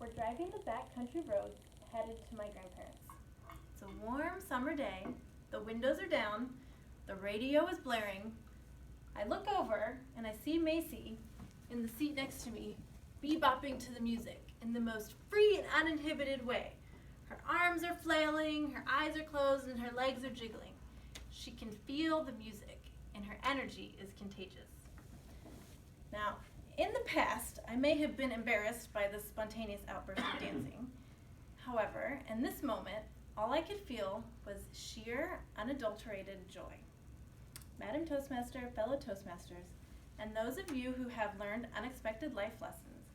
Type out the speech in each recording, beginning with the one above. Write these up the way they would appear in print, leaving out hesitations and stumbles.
We're driving the back country roads headed to my grandparents'. It's a warm summer day. The windows are down. The radio is blaring. I look over and I see Maysie in the seat next to me, bebopping to the music in the most free and uninhibited way. Her arms are flailing, her eyes are closed, and her legs are jiggling. She can feel the music, and her energy is contagious. Now, in the past, I may have been embarrassed by this spontaneous outburst of dancing. However, in this moment, all I could feel was sheer, unadulterated joy. Madam Toastmaster, fellow Toastmasters, and those of you who have learned unexpected life lessons,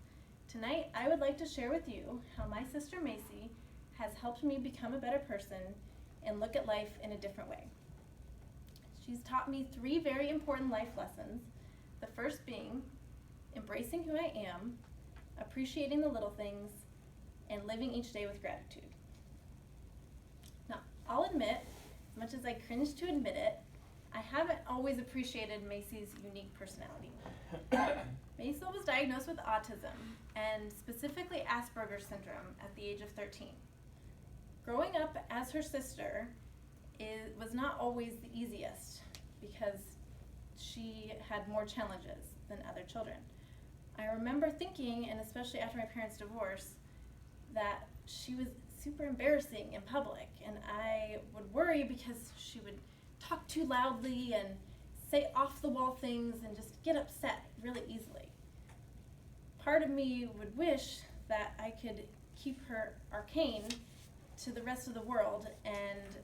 tonight I would like to share with you how my sister Maysie has helped me become a better person and look at life in a different way. She's taught me 3 very important life lessons, the first being embracing who I am, appreciating the little things, and living each day with gratitude. Now, I'll admit, as much as I cringe to admit it, I haven't always appreciated Maysie's unique personality. Maysel was diagnosed with autism, and specifically Asperger's syndrome, at the age of 13. Growing up as her sister was not always the easiest because she had more challenges than other children. I remember thinking, and especially after my parents' divorce, that she was super embarrassing in public, and I would worry because she would talk too loudly and say off-the-wall things and just get upset really easily. Part of me would wish that I could keep her arcane to the rest of the world, and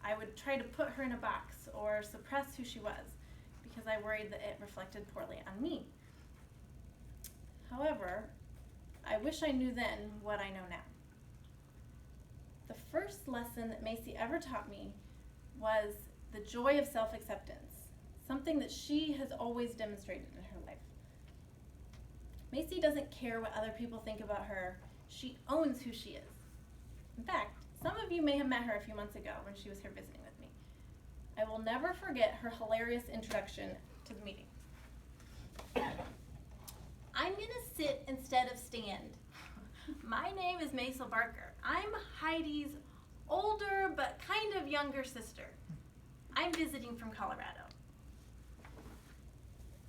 I would try to put her in a box or suppress who she was because I worried that it reflected poorly on me. However, I wish I knew then what I know now. The first lesson that Maysie ever taught me was the joy of self-acceptance, something that she has always demonstrated in her life. Maysie doesn't care what other people think about her. She owns who she is. In fact, some of you may have met her a few months ago when she was here visiting with me. I will never forget her hilarious introduction to the meeting. I'm gonna sit instead of stand. My name is Maysel Barker. I'm Heidi's older but kind of younger sister. I'm visiting from Colorado.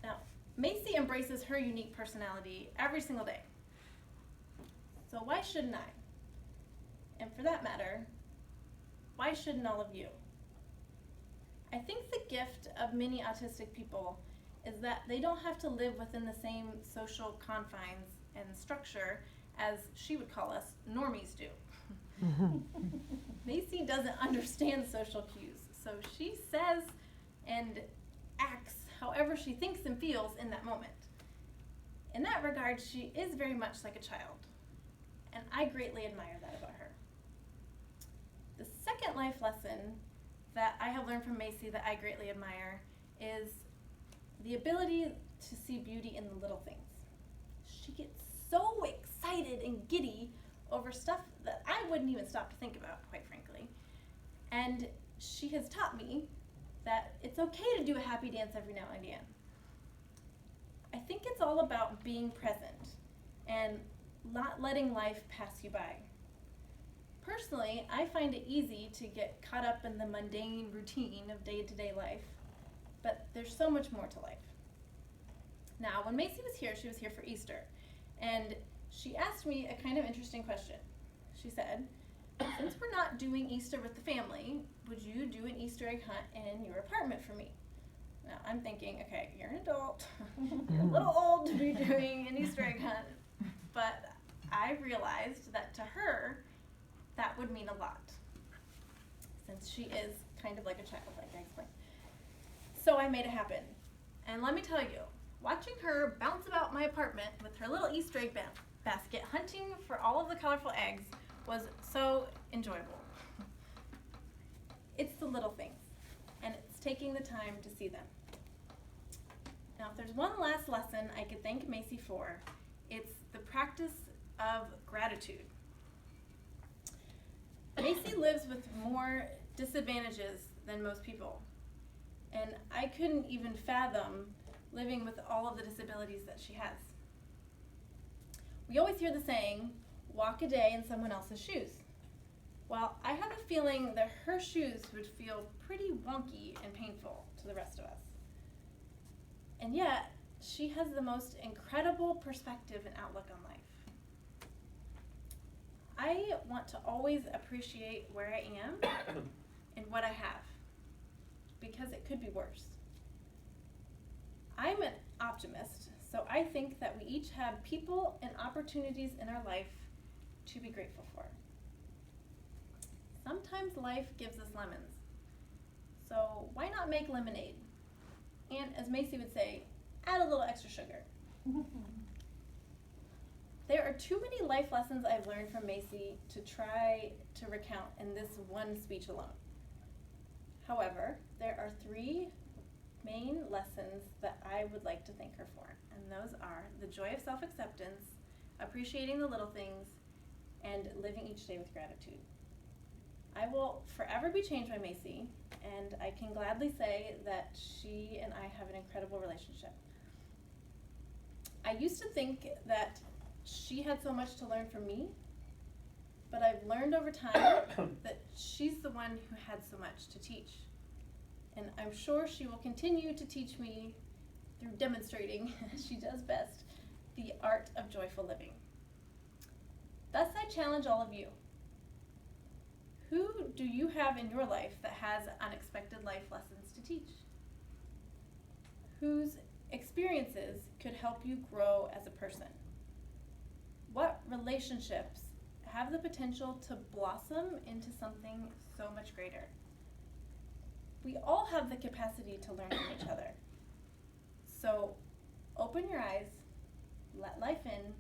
Now, Maysie embraces her unique personality every single day. So why shouldn't I? And for that matter, why shouldn't all of you? I think the gift of many autistic people is that they don't have to live within the same social confines and structure as she would call us normies do. Maysie doesn't understand social cues, so she says and acts however she thinks and feels in that moment. In that regard, she is very much like a child, and I greatly admire that about her. The second life lesson that I have learned from Maysie that I greatly admire is the ability to see beauty in the little things. She gets so excited and giddy over stuff that I wouldn't even stop to think about, quite frankly. And she has taught me that it's okay to do a happy dance every now and again. I think it's all about being present and not letting life pass you by. Personally, I find it easy to get caught up in the mundane routine of day-to-day life, but there's so much more to life. Now, when Maysie was here, she was here for Easter, and she asked me a kind of interesting question. She said, since we're not doing Easter with the family, would you do an Easter egg hunt in your apartment for me? Now, I'm thinking, okay, you're an adult, you're a little old to be doing an Easter egg hunt, but I realized that to her, that would mean a lot, since she is kind of like a child, like I explained. So I made it happen. And let me tell you, watching her bounce about my apartment with her little Easter egg basket, hunting for all of the colorful eggs, was so enjoyable. It's the little things, and it's taking the time to see them. Now, if there's one last lesson I could thank Maysie for, it's the practice of gratitude. Maysie lives with more disadvantages than most people, and I couldn't even fathom living with all of the disabilities that she has. We always hear the saying, walk a day in someone else's shoes. Well, I have a feeling that her shoes would feel pretty wonky and painful to the rest of us. And yet, she has the most incredible perspective and outlook on life. I want to always appreciate where I am and what I have, because it could be worse. I'm an optimist, so I think that we each have people and opportunities in our life to be grateful for. Sometimes life gives us lemons, so why not make lemonade? And as Maysie would say, add a little extra sugar. There are too many life lessons I've learned from Maysie to try to recount in this one speech alone. However, there are 3 main lessons that I would like to thank her for, and those are the joy of self-acceptance, appreciating the little things, and living each day with gratitude. I will forever be changed by Maysie, and I can gladly say that she and I have an incredible relationship. I used to think that she had so much to learn from me, but I've learned over time that she's the one who had so much to teach. And I'm sure she will continue to teach me through demonstrating, as she does best, the art of joyful living. Thus, I challenge all of you. Who do you have in your life that has unexpected life lessons to teach? Whose experiences could help you grow as a person? What relationships have the potential to blossom into something so much greater? We all have the capacity to learn from each other. So open your eyes, let life in,